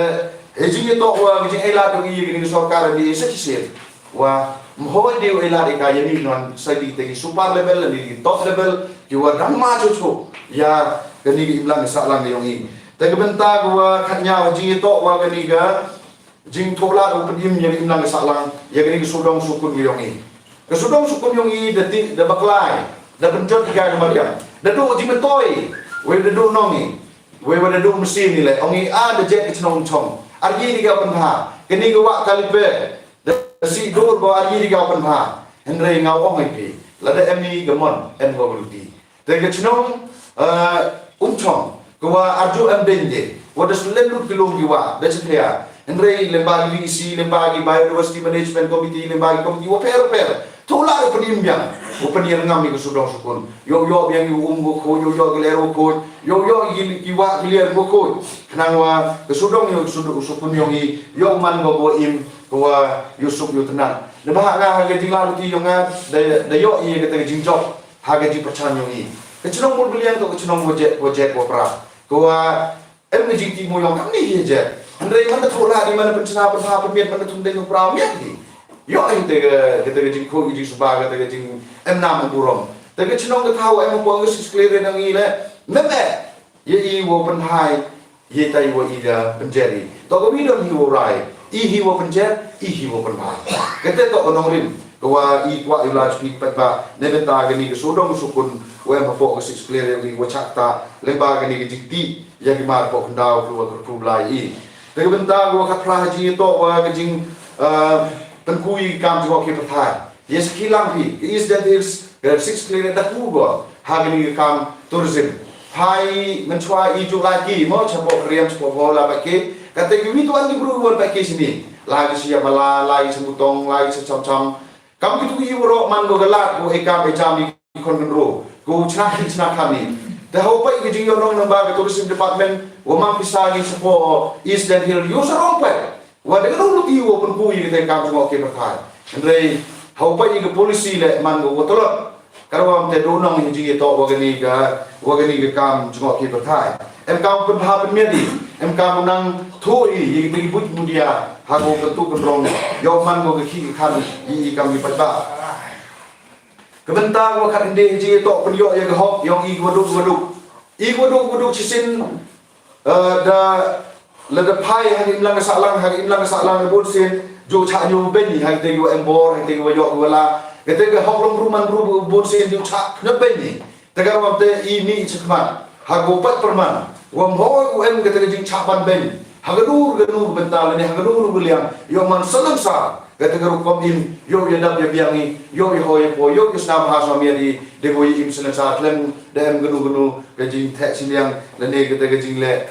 A: heji to wa ki ela to ki gini sorkar di se chi wa mohon dia ela de kaya ni non sadi tegi super level ni top level ki wa ramma chu ya kani ki imlang sa lang yong I te benta wa khanya ji to wa kani ga jing thola do pedim yang imlang sa lang ya kani ki sudong sukun yong I ke sudong sukun yong I de baklai da penjot ga maria da do ji mentoi we da do nongi we da do mesin ni le ongi a de jet ki chnong chong argi ni ga penha kani ga wa kalipe si dur bo ari di gapan ha henry ngau ong pi la da emi gamon en bo luti te ke chnong chong ko wa arju am bende wa da sulen lut kilong giwa da chthea henry lembagi VC lembagi biodiversity management committee lembagi committee wa per tola ko nim yang wo penir ngam ni sudong sukun yo yang go ko yo glero ko yo giwa giler go ko knangwa sudong yo sukun yo man go im ko Yusuf yu tenang ne ba nga ga jing la ti yo nga da yo I ga te jing job ha ga ji perchan yo I ke chnong mul bilian to ke chnong project ko pra ko em ji ti mo yo kam ni je andre man da thola di mana penchana pemiet man thum de ko pra miat di yo ai te jing ko ji suba ga te jing em nam burom te ke chnong ga thau em ko ngus clear na ngi le me ye I wo pen hai ye tai wo I da penjeri to ko wi don hi wo rai I hiwo penjet, I hiwo penbah. Kita tak onongrin, kawa I kuat ilah speak petba, nebenta gani kesodong sukun, wem hapok kesik clear yang I wacakta, lemba gani kejikti, yang imar pok kendau keluar kerubulai I. Tapi benta kawa kaplah haji itu, kawa kejing tengkui kam juga kita thai. Yes kilang pi, is that is 6 clear that kuwa, hagani kam tourism. Hai mencuai ijuk lagi, mau cepok kriam cepok bola pakai. Kata gini tuan di berubah pakai sini. Lagi siapa lagi sebutong, lagi secam-cam. Kamu itu ibu rok man go gelat, go ekam ejam ikon genro, go cina kami. Te hau pai ke jing orang namba ke tourism department wa mam pisagi sepo East Dan Hill yo sarong pai. Wa de lu ti wo pun kui ke te kam semua ke berkai. Andre hau pai ke polisi le man go tolot. Karwa te do nong jing to wa gani ke kam semua ke berkai. Em kam pun ha pen medi. Em kam nang thoi yi te but mudia ha go ke tu kendrong yo man go ke ki kan yi kam di patba. Kebentar gua kat inde je tok penyo ya gehok yang i waduk cisin da lada pai hari imlang salang bon sen jo cha nyu ben ni hari te gua embor hari te gua yok gua la kete ge hok long ruman ru bon sen jo cha ne ben ni tegar wam te i mi chikman ha go pat perman wam ho em kete jing cha ban ben ha gadur bentar ni ha gadur guliang yo man salam sa kata garu kom in yo dap ya biangi yo hoye po yo snam ha so mi de go im selen sa klem dem genu ke jing the siliang le ne kata ke jing le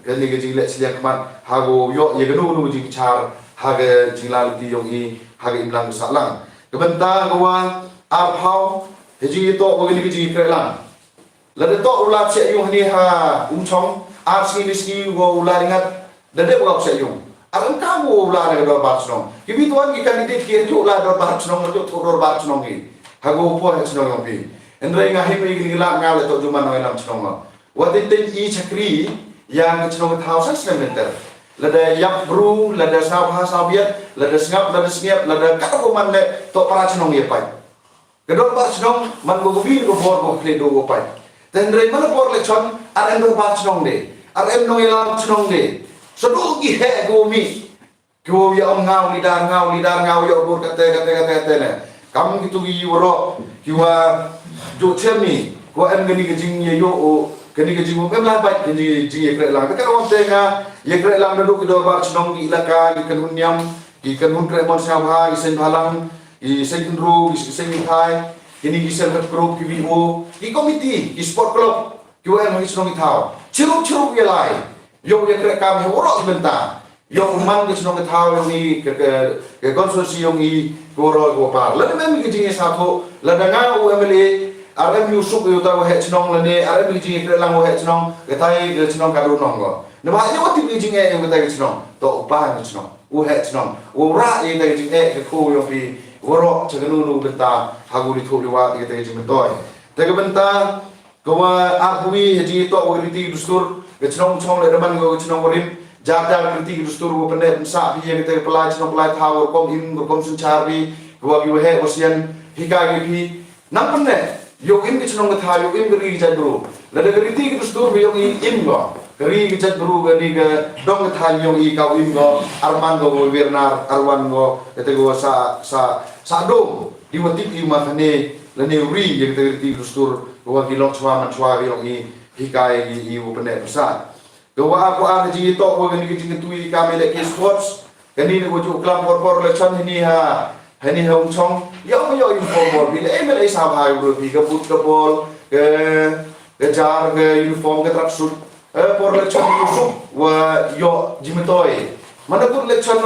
A: ke ne ke jing le siliang man ha go yo ye genu jing char ha ke jing la ti yo i ha ke im lang sa lang ke benta go wa ar phau he jing to go ni ke jing ke lang le de to ulat se yo ni ha chong ar ski go ulat ingat de go se yo Aram kamu ulah ada dor batsnong. Kibi tuan ki kandidat ki tu ulah dor batsnong tu dor batsnong ki. Hago po ha snong yang pi. Endrai ngahi me gi la ngal to juman noi lam snong. Watin ten I chakri yang snong thausan semeter. Lada yak bru, lada sab ha sabiat, lada sngap, lada kata man le to para snong ye pai. Kedor batsnong man go bi go bor go kle do go pai. Tendrai mana por le chon ar dor batsnong de. Ar noi lam snong de. Sedul ki he go mi. Ko ya ngau lidar yo bor kate ne. Kam gitu gi woro ki wa jo chemi ko em gani ke jing ye yo o gani ke jing em la bai gani jing ye kre lang. Ka rom te nga ye kre lang do ki do bar chnong gi ilaka gi kan nyam gi kan hun kre mon sa ha gi sen balang gi sen ru gi sen thai ini gi sen group ki vi o gi committee gi sport club ki wa em gi chnong gi thao. Chiru ye lai. Yo ye kre kam he woro benta. Yo man ke snong thao yo ni ke konsorsi yo ni goro go par. La mem ke jinge sa tho la danga o emle arem yu suk yo ta he snong la ne arem ke jinge kre lang o he snong ke tai ke snong ka ro nong go. Ne ba ye wati ke jinge yo ke tai snong to pa ke snong o he snong o ra ye ke jinge ke ko yo pi woro chaganu nu benta haguri tho liwa ke tai jinge toy. Te ke benta ko arpui he jinge to o riti dustur ke snong chong le man go snong rim jada kritik dustur go pende sa bi ye te pelai snong pelai thawor kom in go kom sun charbi go bi he osian hika gi bi nam pende yo in ke snong tha yo in gri jad bro la de kritik dustur yo in go gri jad bro ga ni ga dong tha yo i ka in go arman go wirnar arwan go te go sa do di wati i ma thane la ne ri ye te kritik dustur go gi lok chwa man chwa yo i hika gi go pende sa Gawa aku ada jingi tok wa gani jingi tui kami le ke sports gani ne goju club por le chan ni ha hong chong yo uniform bi le emel sa bhai bro bi ga put ka bol ke jar ke uniform ke tracksuit por le chan yusuf wa yo jingi toy mana put le chan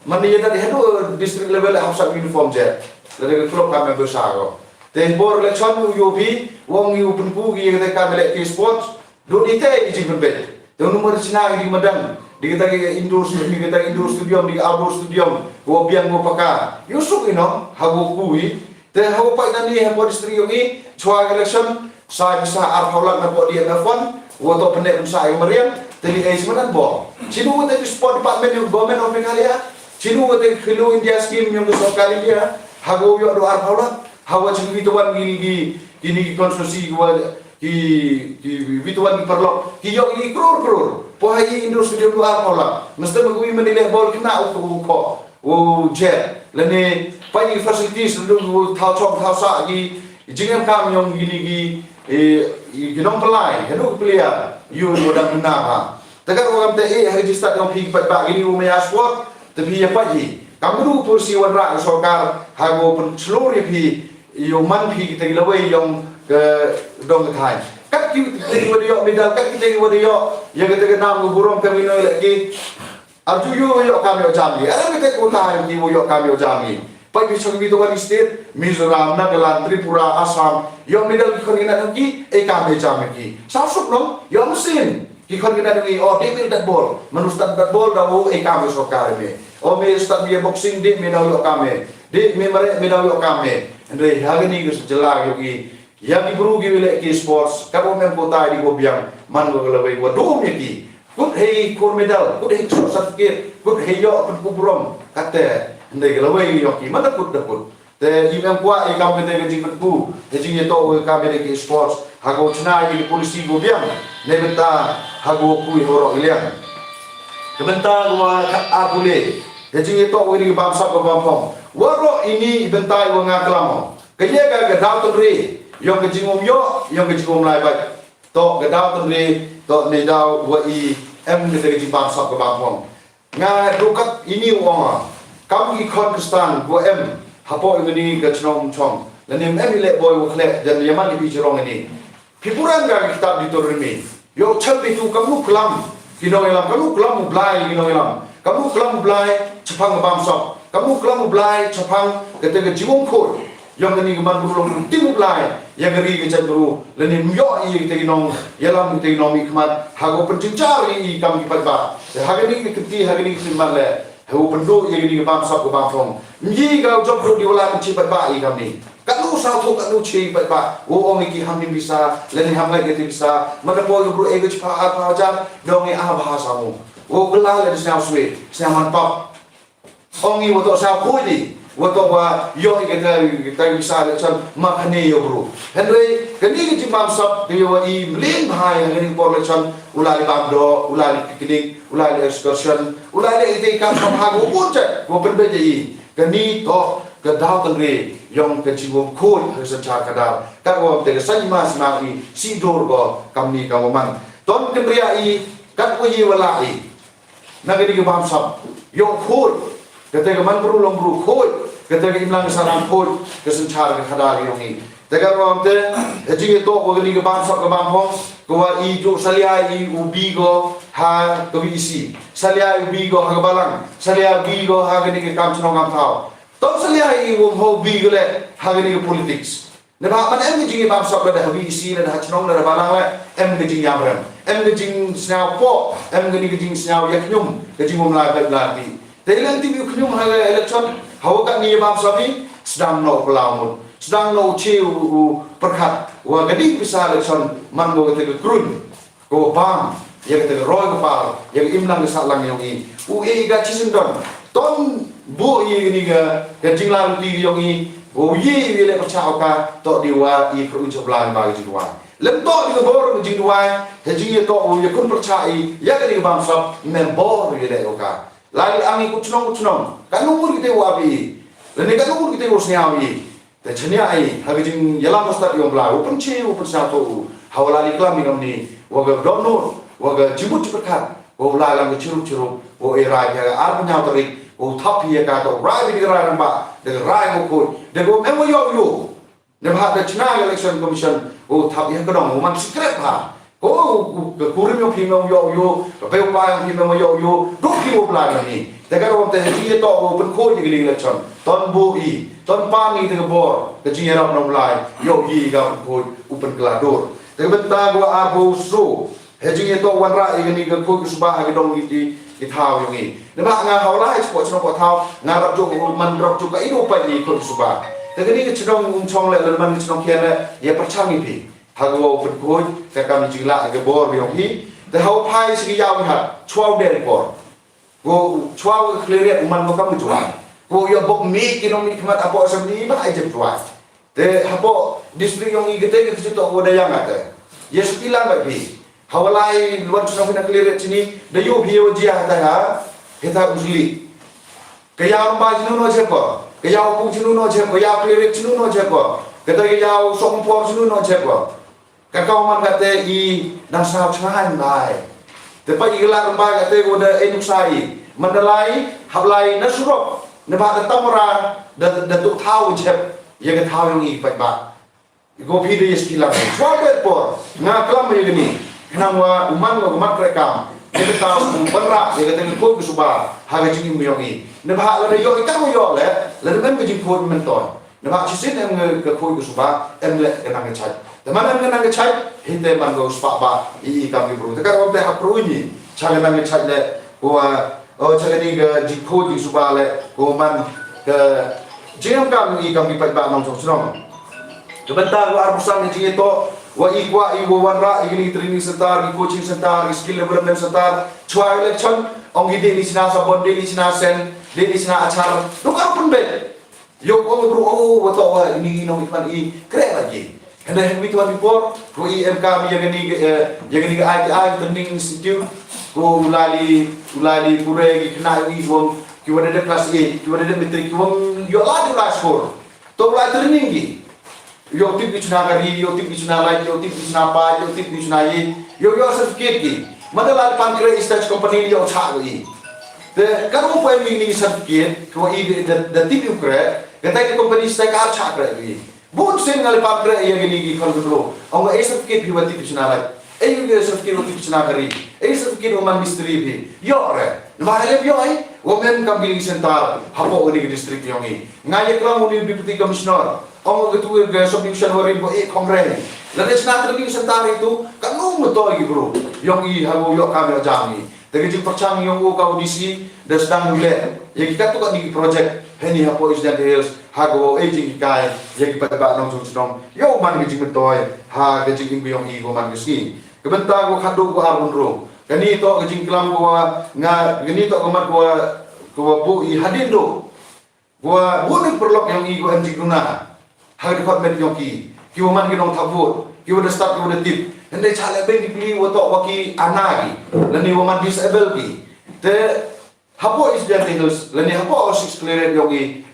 A: man ye da hedo district level hapsa uniform je le ke club ka member sa go te por le chan yo bi wong yu pun ku gi ke kami le ke sports do dite jingi bet Teu nomor Cina di Madang, di kita indoor studio, di outdoor studio, go biang go paka. Yusuk ino, hago kui. Te hago pai nani hago distri yogi, chua election, sa bisa arhaulat na po di F1, woto pendek unsa ay Mariam, teli ay semanan bo. Sino wote sport department yung government of Bengkalia, sino wote Hello India scheme yung gusto kali dia, hago yo do arhaulat, hawa chini tuan gini konstruksi gua ki bituan perlo ki yo ini kror pohai indoor studio lu apa mesti magui menilai bol kena untuk ko jet lene pai facilities lu thao chok thao sa gi jingam kam yong gini gi nong pelai henu player you modang kena ha tegar orang te hari start yang pi ba gini umaya sport tapi ya pai kamu kursi wadra sokar hago pun seluruh pi yo man pi kita lawai yang ke dong thai kat ki te wadiyo medal kat ki te wadiyo ya ke nam go burong kami no lagi arju yo kami o jami ara ke ko thai ki yo kami o jami pai bisog bito kan state Mizoram Nagaland Tripura Assam yom nidal ki khon ina ki e ka me jam ki sasuk no yom sin ki khon ina ni o de bil dat bol manustat dat bol da o e ka me sokar me o me stat bi boxing de me da yo ka me de me mare me da yo ka me andre hagani gus jela yo ki yang ibru gi wile ki sports ka bo men kota di go biang man go lawai go do me ki kut hei kor medal kut hei certificate kut hei yo kut kubrom kate ndai lawai yo ki mata kut da kut te imam kwa e kam kete ke jing ku te jing to ka be ke sports hago chna i polisi go biang ne beta hago ku horo ilian ke benta go a pule te jing to wi bam sa ko bam pom waro ini bentai go ngaklamo ke ye ga dau to ri yo ke jing yo ke jing lai ba to ga dau to ri to ne dau wa i em ke te jing bam sa ko bam pom nga dukat ini wa kam i Kyrgyzstan go em hapo ini ke chnom chong lanim emile boy wo khle jan yaman bi chirong ini pipuran ga kitab ditorimi yo chabi tu kamu klam kino elam kamu klam blai kino elam kamu klam blai chapang bam sok kamu klam blai chapang kete ke jiwong khor yang ini geman burung timu blai yang geri ke chandru lanim yo i te nong yalam te nong ikmat hago pencincar i kam ki ba hagani ke kiti hagani ke le hu pendu yang ini bam sok bam phong ngi ga job ro di wala chi ba i kam ni kanu sa thu kanu chi ba o ong ki ham ni bisa len ham lai ke bisa mana po bro e ge pa a ja dong e a bahasa mu o gla le sa swe sa man pop ong i wo to sa khu di wo to wa yo ke ta bisa le chan ma khane yo bro henry kani ki bam sok di yo i mlin bhai ngani por le chan ulali bam do ulali picnic ulali excursion ulali ite ka sam ha go pun che go ben be ji kani to ke dau kan re yong ke chiwom khoi ke sa cha ka da ka go te ke sai mas ma i si dor go kam ni ka mo man ton ke ria i ka ko yi wala i na ke di bam sap yong khoi ke te ke man bru long bru khoi ke te ke imlang sa ram khoi ke sa cha ka da yong i te ka ro te ji to go ni ke bam sap ke bam hong ko wa i jo salia i ubi go ha ko bi si salia ubi go ha balang salia ubi go ha ke ni ke kam chno ngam thao to salia i wo ho bi go le ha ke ni ke politics ne ba man em ji bam sap le ha bi si le ha chno le balang le em ke ji yam ram em ke jing snaw po em ke ni ke jing snaw yak nyum ke jing mom la ba ti te lang ti bi khnyum ha le election ha ka ni bam sap ni sedang no pelamun sedang no chiu perkhat wa gadi bisa election man go ke krun go bam yang kita roy kepal yang imlang kesalang yang ini ue ga cisendon ton bu ye ni ga jinglang ti yang ini o ye wile percaya ka to diwa i pro joblan ba jingwa lem to di bor jingwa he jing to o ye kun percaya ya ga ni bang sab membor ye le ka lai angi kuchnong kan umur kita wabi le kan umur kita usniawi te chania ai ha jing yala mostat yom bla o penche o percaya to hawala iklam ni wa ga donor waga jibut perkat wo la lang chiru wo era ya ar punya tari wo thap ye ka to rai bi ra ba de rai mo ko de go memo yo de ba de china election commission wo thap ye ka dong man secret ba ko kurim yo phim yo pe pa phim yo do ki wo bla ni de ka ro te ji to wo pen ko ni election ton bu i ton pa ni de bor ke ji ra no lai yo yi ga ko upen glador de benta go a bo so hejing itu wanra ini ke ko subah ke dong di thau yang ini neba nga hawla export chno ko thau nga rap jo man rap jo ka ino pa ni ko subah te ni ke chong chong le man chong khen le ye perchang pi hago pen ko ka kam jingla ke bor bi hi te hau pai si yaw ha chwaw den por go chwaw clear man ko kam jwa go yo bok mi ki no mi kmat apo sam ni ba ai jem jwa te hapo district yang ini ke ke to go da yang ate ye sepilang ba bi hawalai luar sungai nak lihat sini, dayu biaya dia ada kita usuli. Kaya orang baju no siapa, kaya orang pun no siapa, kaya lihat no siapa, kita kaya sompor no siapa. Kakau man kata i nasab chan lai. Tepat ikhlas rembai kata goda enusai, mandalai, hablai nasrok, nebak tamra, datuk tahu siapa, yang tahu yang i pak. Gopi dia sekilang. Suapet por, ngaklam yang ni. Kenapa uman lo umat mereka kita tahu berak dia kata ko subah hari ini muyongi Nebak la yo ikan yo le la men ke jing phot men toy nebak chisin em ke khoi ku suba em le ke nang chai te man em nang chai hite man go spa ba I kam bro te ka te ha pro ni cha ke nang chai le ko cha ke ni ke jing phot jing suba le ko man ke jing kam I kam bi pa ba nong chong sebentar wa arbusan ni jing to wa I wan ra I ni training center I coaching center I skill development center chwa election ong ide ni sina sabon de ni sina sen de ni sina acar no ka pun be yo ong bro wato wa ini no ikman I kre lagi and then we to before ko IMK yang ni ITI training institute ko ulali pure ki kena I wong ki wada de class A ki wada de matric wong yo la de score to la training ki yo tip di chuna kari yo tip di chuna lai yo tip di chuna pa yo tip di chuna I yo certificate ki madala pankre stage company yo cha I the kamu poin ini certificate ko I the tip you kre kata ke company stage ka cha kre I bon sen ngal pankre ya gini ki kon bro ong a certificate bi wati chuna lai e yo certificate wati chuna kari e certificate o man mystery bi yo re mahale yo ai wo men kam billing center hapo ni district yo ngi ngai kram ni deputy commissioner ong ketua ke subdivision warin bo kongres la desna training center itu kan no moto I bro yang I hago yo kami jami tapi jing percang yang ko audisi dan sedang mule ya kita tu kan di project heni hapo is dan hills hago aging kai ya kita ba nong sung yo man jing metoy ha ke jing biong I ko man ski kebentar ko khadu ko arun ro kani to jing kelam ko nga gani to ko mat ko bu I hadin do ko bu perlok yang I ko anjing guna ha department yang ki man ki nong thavut ki wada start ki wada tip ende chale be dipilih wato waki anagi lani woman disable ki te hapo is dia tinggus lani hapo six clearance yogi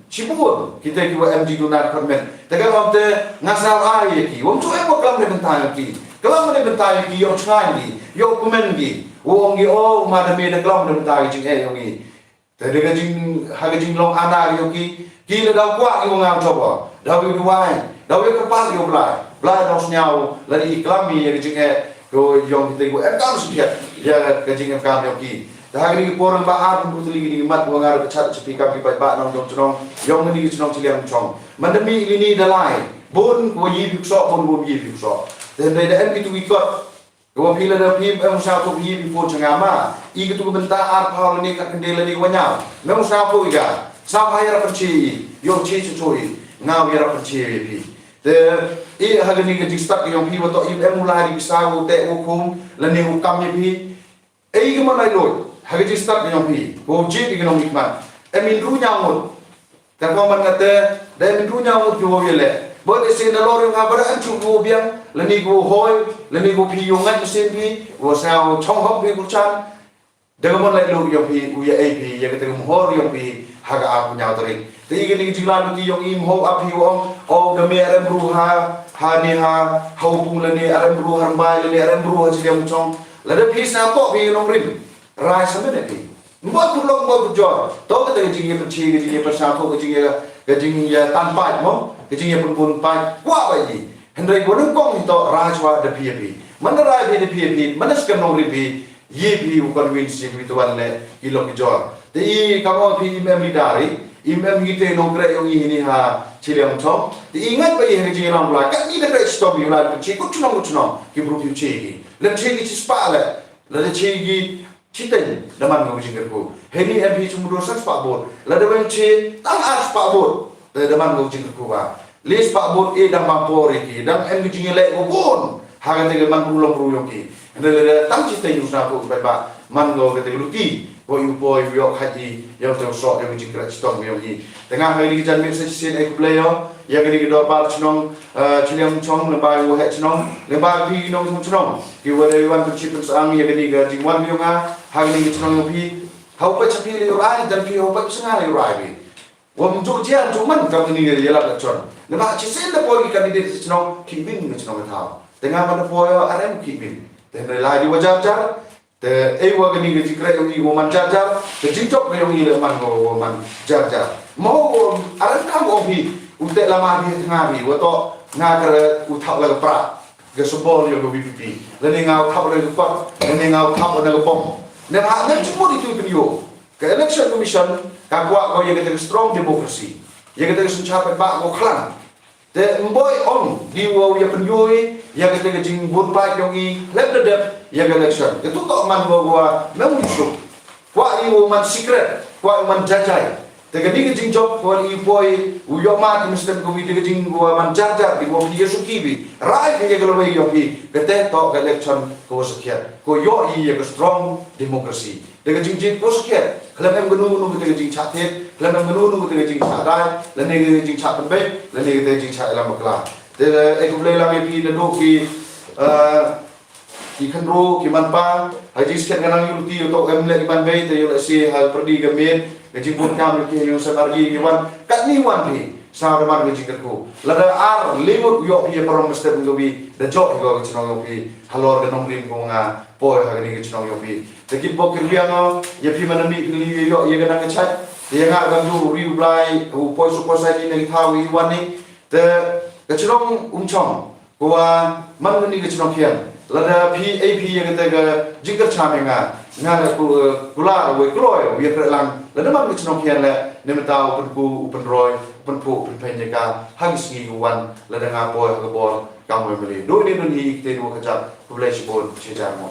A: chibun kita ki wa MG dunar permen te kan te ngasal ai ki wong tu emo klam ne bentai ki klam ne bentai ki yo chai ki yo kumen ki wong ki o madame ne klam ne bentai jing yogi te de jing ha jing long ana yogi ki le dau kwa ki wong ang coba dau ki wai dau ki pas yo blai dong nyau lari iklami ya jing ko yong kita ko kam siat ya ke jing kam yo ki dah ni porang ba ar bu tuli ni mat bo ngar chat cepi kam ki ba nong dong chong yong ni chong chiliang chong mandami ini dalai bon ko yi bi so bon bo yi bi so then they the MP to we got ko pila da pim sa to yi bi po changama I gitu benta ar pa ni ka kendela ni wanya mem sa po iga sa hayar perci yo chi choi ngau yara perci bi the hagani ke jistak yang pi wato mulai bisa te hukum lani hukam ni pi ke mana lo hagani jistak yang pi ko je pi no mikman min ru nyamut ta ko man ngate da min ru nyamut yo yele bo de sin lor nga bara an chu go biang lani go hoy lani go pi yo ngat sin pi wo sao chong hok pi ku chan de ko man lai lo yo pi u ye pi ye ke te mo hor yo pi haga aku nyautori te igini jilan ki yong im ho api wong o de me aram ruha ha ni ha hau pung le ni aram ruha mai le ni aram ruha jidem chong la de pi sa to pi nong rim rai sa me pi mo tu long mo jo to ke te jing ye chi ke jing ye sa to ke jing ye tan pa mo ke jing ye pun pa kwa ba yi hendai ko nong kong to rajwa de pi man rai de pi man skam nong ri pi ye pi u convince pi to wan le ilok jo te I kamu pi imam kita nongkre yang ini ha ciliang chong te ingat pai he jing ram la kan ni de stop you la chi ku chunong ki bru pi chi le chi ki spa le chi ki chiten daman ngo jing ko he ni MP chumro sa spa bor la de ben chi tang ar spa bor te daman ngo jing ko ba le spa bor dam ma por ki dam en jing le ko bon ha ga te man ru ki de tang chiten yu sa ko ba man ngo ke te lu ki ko yu boy yo haji yo to so yo jing kra stong yo yi tengah hari ni jan me se sin ek player ya gani ke do par chnong chiliam chong le ba wo he chnong le ba pi no chnong ki wo re wan chi tu sang ya gani ga jing wan yo nga ha gani chnong yo pi hau pa chapi le rai dan pi hau pa sanga le rai bi wo mu jo jian jo man ka ni le la chon le ba chi sen le po ki candidate chnong ki bin ni chnong ta tengah mana po yo arem ki bin te le la di wajab jar te ewa gani ke jikra yo ni woman jar te jinjok yo ni le man go woman jar mo aran kam o bi ute lama bi tengah bi wo to nga kare u thau la pra ke sobol yo go bi le ni ngau thau le ko le ni ngau thau le ko bom ne ba ne chumo di tu bi yo ke election commission ka kwa ko ye ke strong democracy ye ke suncha ba ko klan te boy on di wo ye penyoi ye ke jing bun ba yong i lep de ye ke election ke tu to man wo wa mem musuh kwa i wo man secret kwa man jajai te ke ni ke jing job ko i boy u yo ma ke muslim ko wi ke jing wo man jajar di wo ye sukibi rai ke ye ke lo yo ki ke te to ke election ko sekian ko yo i ye ke strong democracy te ke jing ko sekian kalau em genu kita jing chatet, kalau em genu kita jing chatai, lalu kita jing chat tempe, lalu kita jing chat dalam bekla. Jadi aku boleh lagi pi dulu ki kanro ki manpa, haji sekian kanang yuti untuk em lagi manpai, tapi yulah si hal perdi kemin, jing pun kami ki yang sebargi kiwan, kat ni wan pi, sama dengan jing kerku. Lalu ar limut yok pi perom mesti mengobi, dan jok juga cenong yopi, halor kenong lim konga, poy hari ni cenong yopi. Tapi bokir biang ya pi mana mi kili yo ye ganang chat ye nga gandu riu blai u poi su posai ni ngi thawi wani te kachong umchong kwa man ni kachong kian lada pi ap ye ngate ga jingkar chame nga na kula we kloy we lang lada man kachong kian la nemta open ku open roy open pu open penjaka hangis ngi wan lada nga boy ga bor kamwe meli do ni hi te do kachap population bon chejar mo